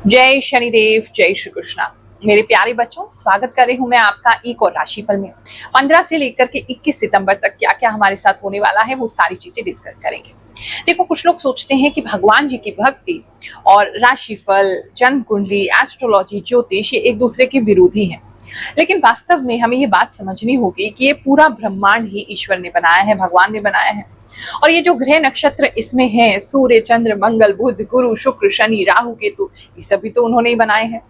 जय शनिदेव, जय श्री कृष्णा। मेरे प्यारे बच्चों, स्वागत कर रही हूं मैं आपका एक और राशिफल में। 15 से लेकर के 21 सितंबर तक क्या क्या हमारे साथ होने वाला है वो सारी चीजें डिस्कस करेंगे। देखो, कुछ लोग सोचते हैं कि भगवान जी की भक्ति और राशिफल, जन्म कुंडली, एस्ट्रोलॉजी, ज्योतिष ये एक दूसरे के विरोधी हैं। लेकिन वास्तव में हमें ये बात समझनी होगी कि ये पूरा ब्रह्मांड ही ईश्वर ने बनाया है, भगवान ने बनाया है। और ये जो ग्रह नक्षत्र इसमें हैं, सूर्य, चंद्र, मंगल, बुध, गुरु, शुक्र, शनि, राहु, केतु, ये सभी तो उन्होंने ही बनाए हैं।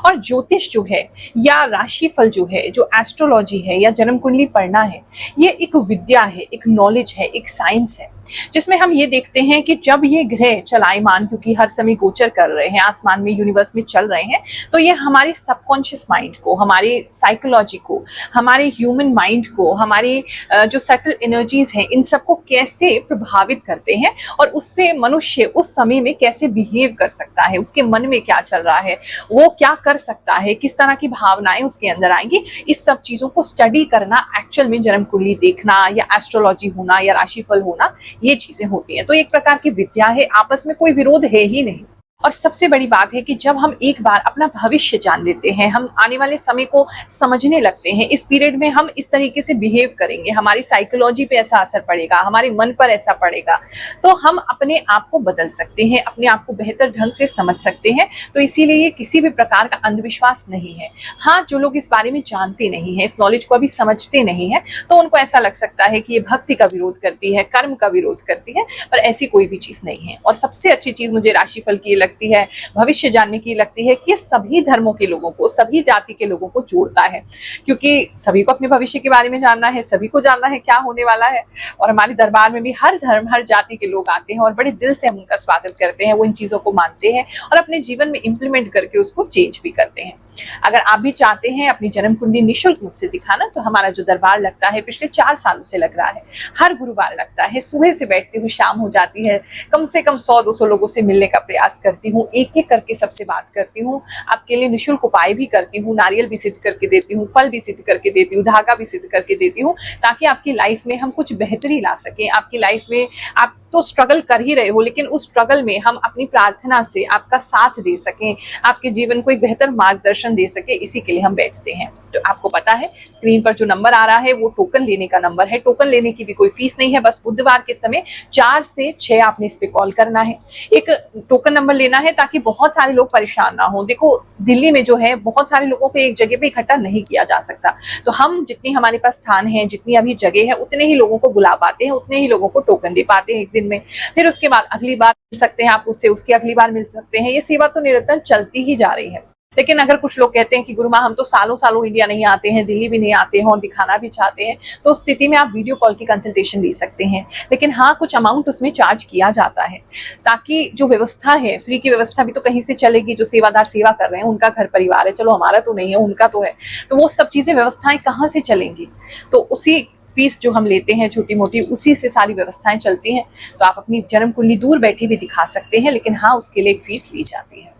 और ज्योतिष जो है या राशिफल जो है, जो एस्ट्रोलॉजी है या जन्म कुंडली पढ़ना है, ये एक विद्या है, एक नॉलेज है, एक साइंस है, जिसमें हम ये देखते हैं कि जब ये ग्रह चलायमान, क्योंकि हर समय गोचर कर रहे हैं आसमान में, यूनिवर्स में चल रहे हैं, तो ये हमारे सबकॉन्शियस माइंड को, हमारे साइकोलॉजी को, हमारे ह्यूमन माइंड को, हमारे जो सटल एनर्जीज हैं, इन सबको कैसे प्रभावित करते हैं और उससे मनुष्य उस समय में कैसे बिहेव कर सकता है, उसके मन में क्या चल रहा है, वो क्या कर सकता है, किस तरह की भावनाएं उसके अंदर आएंगी, इस सब चीजों को स्टडी करना एक्चुअल में जन्म कुंडली देखना या एस्ट्रोलॉजी होना या राशिफल होना, ये चीजें होती हैं। तो एक प्रकार की विद्या है, आपस में कोई विरोध है ही नहीं। और सबसे बड़ी बात है कि जब हम एक बार अपना भविष्य जान लेते हैं, हम आने वाले समय को समझने लगते हैं, इस पीरियड में हम इस तरीके से बिहेव करेंगे, हमारी साइकोलॉजी पे ऐसा असर पड़ेगा, हमारे मन पर ऐसा पड़ेगा, तो हम अपने आप को बदल सकते हैं, अपने आप को बेहतर ढंग से समझ सकते हैं। तो इसीलिए ये किसी भी प्रकार का अंधविश्वास नहीं है। हाँ, जो लोग इस बारे में जानते नहीं है, इस नॉलेज को अभी समझते नहीं है, तो उनको ऐसा लग सकता है कि ये भक्ति का विरोध करती है, कर्म का विरोध करती है, पर ऐसी कोई भी चीज नहीं है। और सबसे अच्छी चीज मुझे राशिफल की लगती है, भविष्य जानने की लगती है, कि ये सभी धर्मों के लोगों को, सभी जाति के लोगों को जोड़ता है, क्योंकि सभी को अपने भविष्य के बारे में जानना है, सभी को जानना है क्या होने वाला है। और हमारे दरबार में भी हर धर्म, हर जाति के लोग आते हैं और बड़े दिल से हम उनका स्वागत करते हैं, वो इन चीजों को मानते हैं और अपने जीवन में इंप्लीमेंट करके उसको चेंज भी करते हैं। अगर आप भी चाहते हैं अपनी जन्म कुंडली निःशुल्क मुझसे दिखाना, तो हमारा जो दरबार लगता है, पिछले 4 सालों से लग रहा है, हर गुरुवार लगता है, सुबह से बैठती हूँ, शाम हो जाती है, कम से कम 100-200 लोगों से मिलने का प्रयास करती हूँ, एक एक करके सबसे बात करती हूँ, आपके लिए निःशुल्क उपाय भी करती हूँ, नारियल भी सिद्ध करके देती हूँ, फल भी सिद्ध करके देती हूँ, धागा भी सिद्ध करके देती हूँ, ताकि आपकी लाइफ में हम कुछ बेहतरी ला सकें। आपकी लाइफ में आप तो स्ट्रगल कर ही रहे हो, लेकिन उस स्ट्रगल में हम अपनी प्रार्थना से आपका साथ दे सकें, आपके जीवन को एक बेहतर मार्गदर्शन दे सके, इसी के लिए हम बैठते हैं। तो आपको पता है, स्क्रीन पर जो नंबर आ रहा है वो टोकन लेने का नंबर है। टोकन लेने की भी कोई फीस नहीं है, बस बुधवार के समय 4 से 6 आपने इस पे कॉल करना है, एक टोकन नंबर लेना है, ताकि बहुत सारे लोग परेशान ना हो। देखो, दिल्ली में जो है बहुत सारे लोगों को एक जगह पे इकट्ठा नहीं किया जा सकता, तो हम जितनी हमारे पास स्थान है, जितनी अभी जगह है, उतने ही लोगों को बुला पाते हैं, उतने ही लोगों को टोकन दे पाते हैं एक दिन में। फिर उसके बाद अगली बार मिल सकते हैं आप उससे, उसकी अगली बार मिल सकते हैं। ये सेवा तो निरंतर चलती ही जा रही है। लेकिन अगर कुछ लोग कहते हैं कि गुरु माँ, हम तो सालों सालों इंडिया नहीं आते हैं, दिल्ली भी नहीं आते हैं और दिखाना भी चाहते हैं, तो उस स्थिति में आप वीडियो कॉल की कंसल्टेशन ले सकते हैं। लेकिन हाँ, कुछ अमाउंट उसमें चार्ज किया जाता है, ताकि जो व्यवस्था है, फ्री की व्यवस्था भी तो कहीं से चलेगी। जो सेवादार सेवा कर रहे हैं, उनका घर परिवार है, चलो हमारा तो नहीं है, उनका तो है, तो वो सब चीजें, व्यवस्थाएं कहाँ से चलेंगी? तो उसी फीस जो हम लेते हैं छोटी मोटी, उसी से सारी व्यवस्थाएं चलती हैं। तो आप अपनी जन्म कुंडली दूर बैठे भी दिखा सकते हैं, लेकिन हाँ, उसके लिए एक फीस ली जाती है।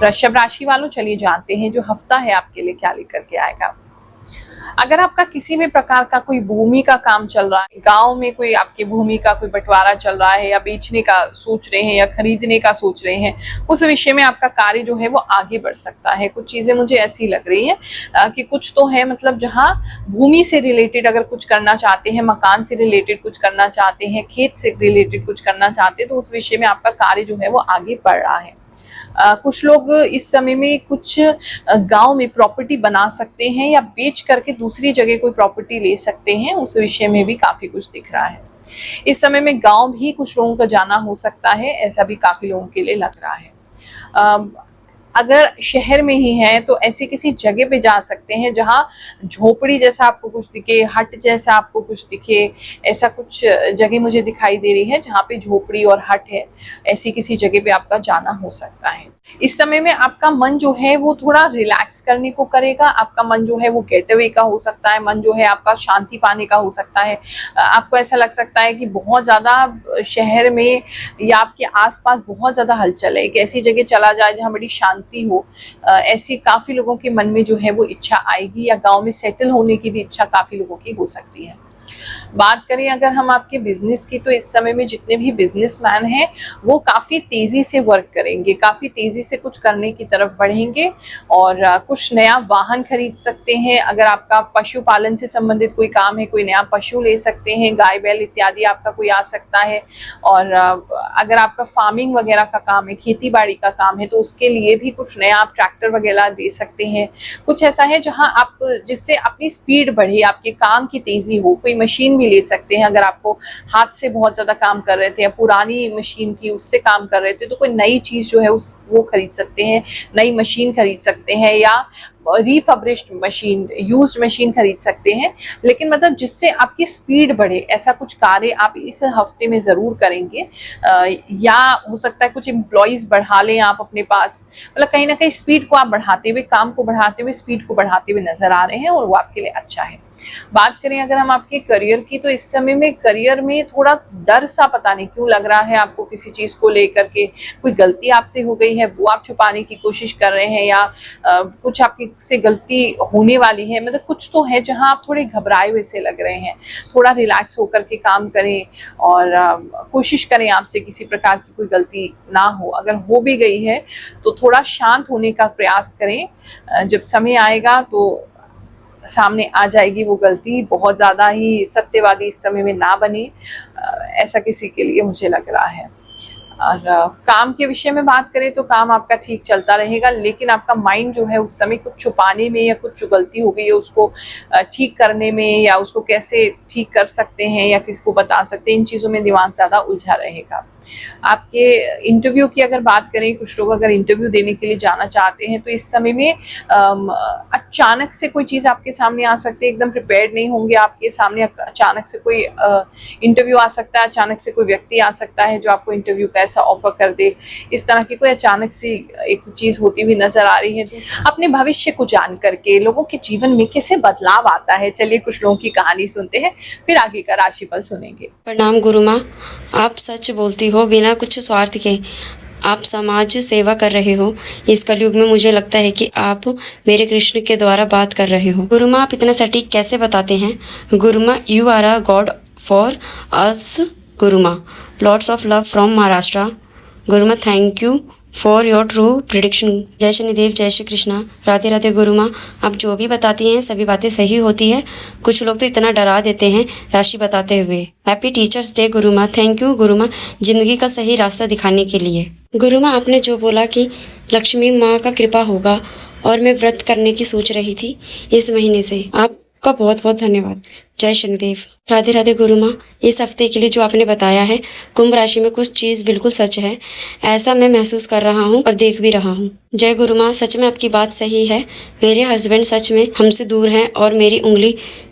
वृषभ राशि वालों, चलिए जानते हैं जो हफ्ता है आपके लिए क्या लेकर के आएगा। अगर आपका किसी भी प्रकार का कोई भूमि का काम चल रहा है, गांव में कोई आपकी भूमि का कोई बंटवारा चल रहा है, या बेचने का सोच रहे हैं या खरीदने का सोच रहे हैं, उस विषय में आपका कार्य जो है वो आगे बढ़ सकता है। कुछ चीजें मुझे ऐसी लग रही हैं कि कुछ तो है, मतलब जहां भूमि से रिलेटेड अगर कुछ करना चाहते हैं, मकान से रिलेटेड कुछ करना चाहते हैं, खेत से रिलेटेड कुछ करना चाहते हैं, तो उस विषय में आपका कार्य जो है वो आगे बढ़ रहा है। कुछ लोग इस समय में कुछ गांव में प्रॉपर्टी बना सकते हैं, या बेच करके दूसरी जगह कोई प्रॉपर्टी ले सकते हैं, उस विषय में भी काफी कुछ दिख रहा है। इस समय में गांव भी कुछ लोगों का जाना हो सकता है, ऐसा भी काफी लोगों के लिए लग रहा है। अगर शहर में ही हैं तो ऐसी किसी जगह पे जा सकते हैं जहाँ झोपड़ी जैसा आपको कुछ दिखे, हट जैसा आपको कुछ दिखे। ऐसा कुछ जगह मुझे दिखाई दे रही है जहाँ पे झोपड़ी और हट है, ऐसी किसी जगह पे आपका जाना हो सकता है। इस समय में आपका मन जो है वो थोड़ा रिलैक्स करने को करेगा, आपका मन जो है वो गेट अवे का हो सकता है, मन जो है आपका शांति पाने का हो सकता है। आपको ऐसा लग सकता है कि बहुत ज़्यादा शहर में या आपके आसपास बहुत ज़्यादा हलचल है, एक ऐसी जगह चला जाए जहाँ बड़ी शांति हो। ऐसी काफ़ी लोगों के मन में जो है वो इच्छा आएगी, या गाँव में सेटल होने की भी इच्छा काफ़ी लोगों की हो सकती है। बात करें अगर हम आपके बिजनेस की, तो इस समय में जितने भी बिजनेसमैन हैं वो काफ़ी तेज़ी से वर्क करेंगे, काफ़ी तेज़ी से कुछ करने की तरफ बढ़ेंगे और कुछ नया वाहन खरीद सकते हैं। अगर आपका पशुपालन से संबंधित कोई काम है, कोई नया पशु ले सकते हैं, गाय बैल इत्यादि आपका कोई आ सकता है। और अगर आपका फार्मिंग वगैरह का काम है, खेती बाड़ी का काम है, तो उसके लिए भी कुछ नया आप ट्रैक्टर वगैरह ले सकते हैं। कुछ ऐसा है जहाँ आप जिससे अपनी स्पीड बढ़े, आपके काम की तेज़ी हो। कोई मशीन भी ले सकते हैं, अगर आपको हाथ से बहुत ज्यादा काम कर रहे थे या पुरानी मशीन की उससे काम कर रहे थे, तो कोई नई चीज जो है वो खरीद सकते हैं, नई मशीन खरीद सकते हैं, या रिफर्बिश्ड मशीन, यूज्ड मशीन खरीद सकते हैं। लेकिन मतलब जिससे आपकी स्पीड बढ़े, ऐसा कुछ कार्य आप इस हफ्ते में जरूर करेंगे। या हो सकता है कुछ एम्प्लॉइज बढ़ा लें आप अपने पास, मतलब कहीं ना कहीं स्पीड को आप बढ़ाते हुए, काम को बढ़ाते हुए, स्पीड को बढ़ाते हुए नजर आ रहे हैं, और वो आपके लिए अच्छा है। बात करें अगर हम आपके करियर की, तो इस समय में करियर में थोड़ा डर सा पता नहीं क्यों लग रहा है आपको, किसी चीज को लेकर के कोई गलती आपसे हो गई है, वो आप छुपाने की कोशिश कर रहे हैं, या कुछ आपकी से गलती होने वाली है। मतलब कुछ तो है जहां आप थोड़े घबराए हुए से लग रहे हैं। थोड़ा रिलैक्स होकर के काम करें और कोशिश करें आपसे किसी प्रकार की कोई गलती ना हो। अगर हो भी गई है तो थोड़ा शांत होने का प्रयास करें। जब समय आएगा तो सामने आ जाएगी वो गलती। बहुत ज़्यादा ही सत्यवादी इस समय में ना बने, ऐसा किसी के लिए मुझे लग रहा है। और काम के विषय में बात करें तो काम आपका ठीक चलता रहेगा, लेकिन आपका माइंड जो है उस समय कुछ छुपाने में, या कुछ जो गलती हो गई है उसको ठीक करने में, या उसको कैसे ठीक कर सकते हैं या किसको बता सकते हैं, इन चीज़ों में दिमाग ज़्यादा उलझा रहेगा। आपके इंटरव्यू की अगर बात करें, कुछ लोग अगर इंटरव्यू देने के लिए जाना चाहते हैं, तो इस समय में अचानक से कोई चीज़ आपके सामने आ सकती है, एकदम प्रिपेयर्ड नहीं होंगे। आपके सामने अचानक से कोई इंटरव्यू आ सकता है, अचानक से कोई व्यक्ति आ सकता है जो आपको इंटरव्यू का ऐसा ऑफर कर दे। इस तरह की कोई अचानक सी एक चीज़ होती हुई नजर आ रही है। अपने भविष्य को जान करके लोगों के जीवन में कैसे बदलाव आता है, चलिए कुछ लोगों की कहानी सुनते हैं, फिर आगे का राशिफल सुनेंगे। प्रणाम गुरु माँ, आप सच बोलती हो बिना कुछ स्वार्थ के। आप समाज सेवा कर रहे हो। इस कलयुग में मुझे लगता है कि आप मेरे कृष्ण के द्वारा बात कर रहे हो। गुरु माँ, आप इतना सटीक कैसे बताते हैं? गुरु माँ, you are a god for us. गुरु माँ, lots of love from Maharashtra. गुरु माँ, thank you for your true prediction. जय शनिदेव, जय श्री कृष्णा। राधे राधे गुरु माँ, आप जो भी बताती हैं सभी बातें सही होती है। कुछ लोग तो इतना डरा देते हैं राशि बताते हुए। हैप्पी टीचर्स डे गुरु माँ। थैंक यू गुरु माँ, जिंदगी का सही रास्ता दिखाने के लिए। गुरु माँ, आपने जो बोला कि लक्ष्मी माँ का कृपा होगा, और मैं व्रत करने की सोच रही थी इस महीने से। आपका बहुत बहुत धन्यवाद। जय शनिदेव। राधे राधे गुरु माँ, इस हफ्ते के लिए जो आपने बताया है, कुंभ राशि में कुछ चीज़ बिल्कुल सच है, ऐसा मैं महसूस कर रहा हूँ और देख भी रहा हूँ। जय गुरु माँ, सच में आपकी बात सही है। मेरे हस्बैंड सच में हमसे दूर हैं और मेरी उंगली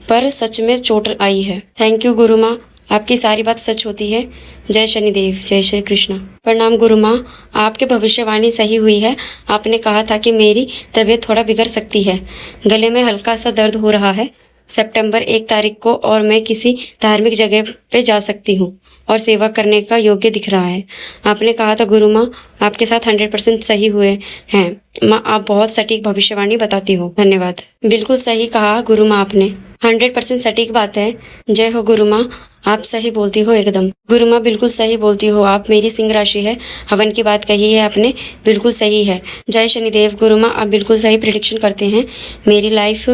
पर सच में चोट आई है। थैंक यू गुरु माँ, आपकी सारी बात सच होती है। जय शनिदेव, जय श्री कृष्ण। प्रणाम गुरु माँ, आपकी भविष्यवाणी सही हुई है। आपने कहा था कि मेरी तबीयत थोड़ा बिगड़ सकती है, गले में हल्का सा दर्द हो रहा है सितंबर 1 तारीख को, और मैं किसी धार्मिक जगह पे जा सकती हूँ और सेवा करने का योग्य दिख रहा है। आपने कहा था गुरु माँ, आपके साथ 100% सही हुए हैं। माँ, आप बहुत सटीक भविष्यवाणी बताती हो। धन्यवाद। बिल्कुल सही कहा गुरु माँ, आपने 100% सटीक बात है। जय हो गुरु माँ, आप सही बोलती हो एकदम। गुरु माँ, बिल्कुल सही बोलती हो आप। मेरी सिंह राशि है, हवन की बात कही है आपने, बिल्कुल सही है। जय शनिदेव गुरु माँ, आप बिल्कुल सही प्रेडिक्शन करते हैं। मेरी लाइफ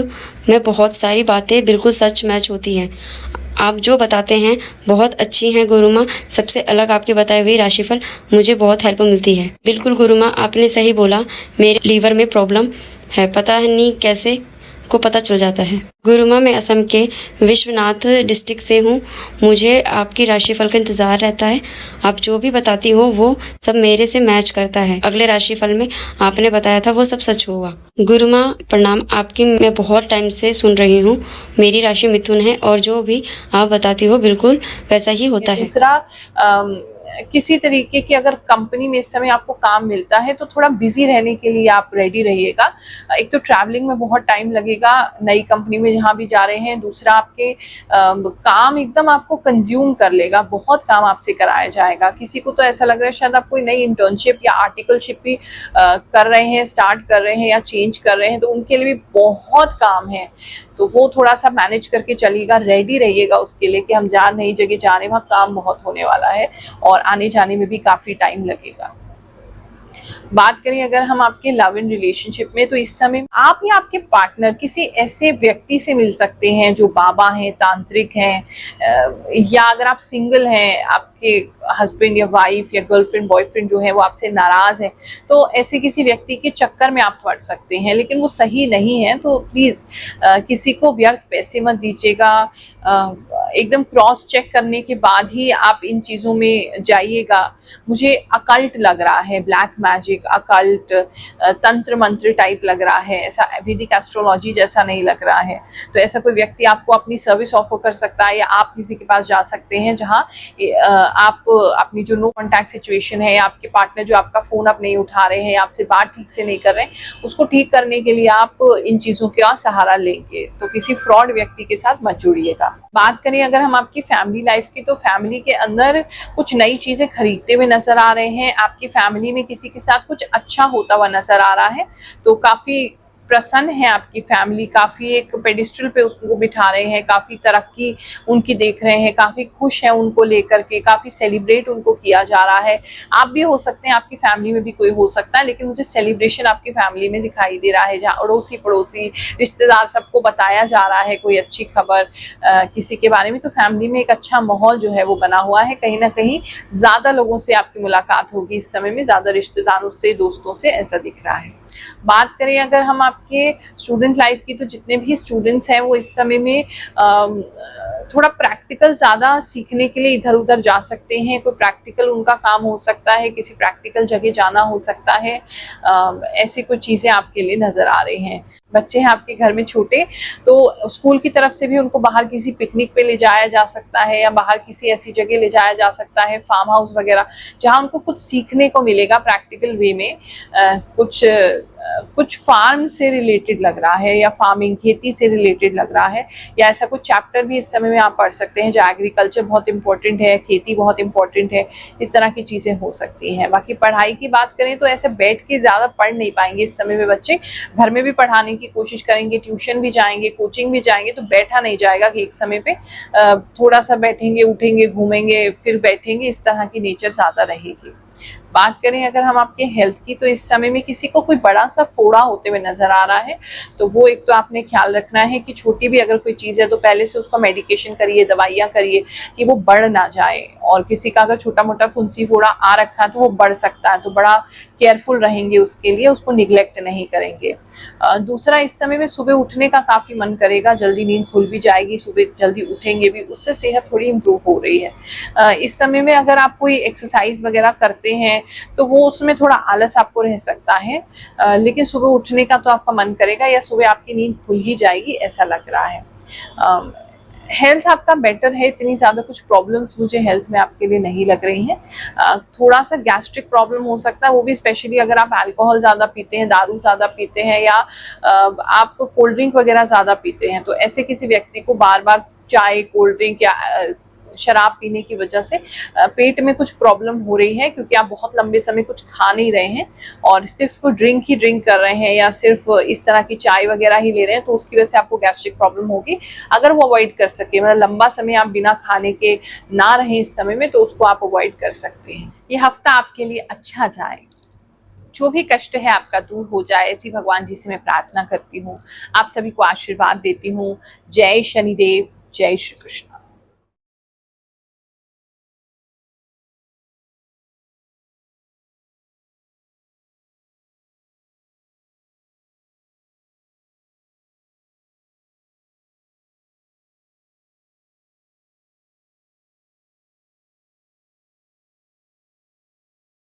में बहुत सारी बातें बिल्कुल सच मैच होती हैं। आप जो बताते हैं बहुत अच्छी हैं गुरु माँ। सबसे अलग आपके बताए हुए राशिफल मुझे बहुत हेल्प मिलती है। बिल्कुल गुरु माँ, आपने सही बोला। मेरे लीवर में प्रॉब्लम है, पता नहीं कैसे को पता चल जाता है। गुरु माँ, मैं असम के विश्वनाथ डिस्ट्रिक्ट से हूँ। मुझे आपकी राशिफल का इंतज़ार रहता है। आप जो भी बताती हो वो सब मेरे से मैच करता है। अगले राशिफल में आपने बताया था वो सब सच हुआ। गुरु माँ प्रणाम, आपकी मैं बहुत टाइम से सुन रही हूँ। मेरी राशि मिथुन है और जो भी आप बताती हो बिल्कुल वैसा ही होता है। दूसरा, किसी तरीके की अगर कंपनी में इस समय आपको काम मिलता है तो थोड़ा बिजी रहने के लिए आप रेडी रहिएगा। एक तो ट्रैवलिंग में बहुत टाइम लगेगा नई कंपनी में जहाँ भी जा रहे हैं। दूसरा, आपके काम एकदम आपको कंज्यूम कर लेगा, बहुत काम आपसे कराया जाएगा। किसी को तो ऐसा लग रहा है शायद आप कोई नई इंटर्नशिप या आर्टिकलशिप भी कर रहे हैं, स्टार्ट कर रहे हैं या चेंज कर रहे हैं, तो उनके लिए भी बहुत काम है। तो वो थोड़ा सा मैनेज करके चलिएगा, रेडी रहिएगा उसके लिए कि हम जहाँ नई जगह जा रहे हैं वहाँ काम बहुत होने वाला है और आने जाने में भी काफी टाइम लगेगा। बात करें अगर हम आपके लव इन रिलेशनशिप में, तो इस समय आप या आपके पार्टनर किसी ऐसे व्यक्ति से मिल सकते हैं जो बाबा हैं, तांत्रिक हैं, या अगर आप सिंगल हैं, आपके हस्बैंड या वाइफ या गर्लफ्रेंड बॉयफ्रेंड जो है वो आपसे नाराज है, तो ऐसे किसी व्यक्ति के चक्कर में आप पड़ सकते हैं, लेकिन वो सही नहीं है। तो प्लीज किसी को व्यर्थ पैसे मत दीजिएगा। एकदम क्रॉस चेक करने के बाद ही आप इन चीजों में जाइएगा। मुझे अकल्ट लग रहा है, ब्लैक मैजिक, अकल्ट, तंत्र मंत्र टाइप लग रहा है, ऐसा वैदिक एस्ट्रोलॉजी जैसा नहीं लग रहा है। तो ऐसा कोई व्यक्ति आपको अपनी सर्विस ऑफर कर सकता है, या आप किसी के पास जा सकते हैं जहां आप अपनी जो नो कॉन्टैक्ट सिचुएशन है, आपके पार्टनर जो आपका फोन आप नहीं उठा रहे हैं, आपसे बात ठीक से नहीं कर रहे हैं, उसको ठीक करने के लिए आप इन चीजों का सहारा लेंगे। तो किसी फ्रॉड व्यक्ति के साथ मत जुड़िएगा। बात करें अगर हम आपकी फैमिली लाइफ की, तो फैमिली के अंदर कुछ नई चीजें खरीदते हुए नजर आ रहे हैं। आपकी फैमिली में किसी के साथ कुछ अच्छा होता हुआ नजर आ रहा है, तो काफी प्रसन्न है आपकी फैमिली, काफी एक पेडिस्टल पे उसको बिठा रहे हैं, काफी तरक्की उनकी देख रहे हैं, काफी खुश है उनको लेकर के, काफी सेलिब्रेट उनको किया जा रहा है। आप भी हो सकते हैं, आपकी फैमिली में भी कोई हो सकता है, लेकिन मुझे सेलिब्रेशन आपकी फैमिली में दिखाई दे रहा है, जहाँ अड़ोसी पड़ोसी रिश्तेदार सबको बताया जा रहा है कोई अच्छी खबर किसी के बारे में। तो फैमिली में एक अच्छा माहौल जो है वो बना हुआ है। कहीं ना कहीं ज्यादा लोगों से आपकी मुलाकात होगी इस समय में, ज्यादा रिश्तेदारों से, दोस्तों से, ऐसा दिख रहा है। बात करें अगर हम आपके स्टूडेंट लाइफ की, तो जितने भी स्टूडेंट्स हैं वो इस समय में थोड़ा प्रैक्टिकल ज़्यादा सीखने के लिए इधर उधर जा सकते हैं। कोई प्रैक्टिकल उनका काम हो सकता है, किसी प्रैक्टिकल जगह जाना हो सकता है। ऐसी कुछ चीज़ें आपके लिए नज़र आ रही हैं। बच्चे हैं आपके घर में छोटे, तो स्कूल की तरफ से भी उनको बाहर किसी पिकनिक पे ले जाया जा सकता है, या बाहर किसी ऐसी जगह ले जाया जा सकता है, फार्म हाउस वगैरह, जहाँ उनको कुछ सीखने को मिलेगा प्रैक्टिकल वे में। कुछ फार्म से रिलेटेड लग रहा है, या फार्मिंग, खेती से रिलेटेड लग रहा है, या ऐसा कुछ चैप्टर भी इस समय में आप पढ़ सकते हैं जहाँ एग्रीकल्चर बहुत इंपॉर्टेंट है, खेती बहुत इंपॉर्टेंट है। इस तरह की चीजें हो सकती हैं। बाकी पढ़ाई की बात करें तो ऐसे बैठ के ज्यादा पढ़ नहीं पाएंगे इस समय में बच्चे। घर में भी पढ़ाने की कोशिश करेंगे, ट्यूशन भी जाएंगे, कोचिंग भी जाएंगे, तो बैठा नहीं जाएगा कि एक समय पे थोड़ा सा बैठेंगे, उठेंगे, घूमेंगे, फिर बैठेंगे, इस तरह की नेचर ज्यादा रहेगी। बात करें अगर हम आपके हेल्थ की, तो इस समय में किसी को कोई बड़ा सा फोड़ा होते हुए नजर आ रहा है, तो वो एक तो आपने ख्याल रखना है कि छोटी भी अगर कोई चीज़ है तो पहले से उसका मेडिकेशन करिए, दवाइयाँ करिए कि वो बढ़ ना जाए। और किसी का अगर छोटा मोटा फुंसी फोड़ा आ रखा है तो वो बढ़ सकता है, तो बड़ा केयरफुल रहेंगे उसके लिए, उसको निग्लेक्ट नहीं करेंगे। दूसरा, इस समय में सुबह उठने का काफ़ी मन करेगा, जल्दी नींद खुल भी जाएगी, सुबह जल्दी उठेंगे भी, उससे सेहत थोड़ी इम्प्रूव हो रही है। इस समय में अगर आप कोई एक्सरसाइज वगैरह करते हैं तो वो उसमें थोड़ा आलस आपको रह सकता है, लेकिन सुबह उठने का तो आपका मन करेगा, या सुबह आपकी नींद खुल ही जाएगी, ऐसा लग रहा है। हेल्थ आपका बेटर है, इतनी ज़्यादा कुछ प्रॉब्लम्स मुझे हेल्थ में आपके लिए नहीं लग रही हैं। थोड़ा सा गैस्ट्रिक प्रॉब्लम हो सकता है, वो भी स्पेशली अगर आप अल्कोहल ज़्यादा पीते हैं, दारू ज़्यादा पीते हैं, या आप कोल्ड ड्रिंक वगैरह ज़्यादा पीते हैं, तो ऐसे किसी व्यक्ति को बार बार चाय, कोल्ड ड्रिंक या शराब पीने की वजह से पेट में कुछ प्रॉब्लम हो रही है, क्योंकि आप बहुत लंबे समय कुछ खा नहीं रहे हैं और सिर्फ ड्रिंक ही ड्रिंक कर रहे हैं, या सिर्फ इस तरह की चाय वगैरह ही ले रहे हैं, तो उसकी वजह से आपको गैस्ट्रिक प्रॉब्लम होगी। अगर वो अवॉइड कर सके, मतलब लंबा समय आप बिना खाने के ना रहें इस समय में, तो उसको आप अवॉइड कर सकते हैं। ये हफ्ता आपके लिए अच्छा जाए, जो भी कष्ट है आपका दूर हो जाए, ऐसी भगवान जी से मैं प्रार्थना करती हूँ। आप सभी को आशीर्वाद देती हूँ। जय शनिदेव, जय श्री कृष्ण।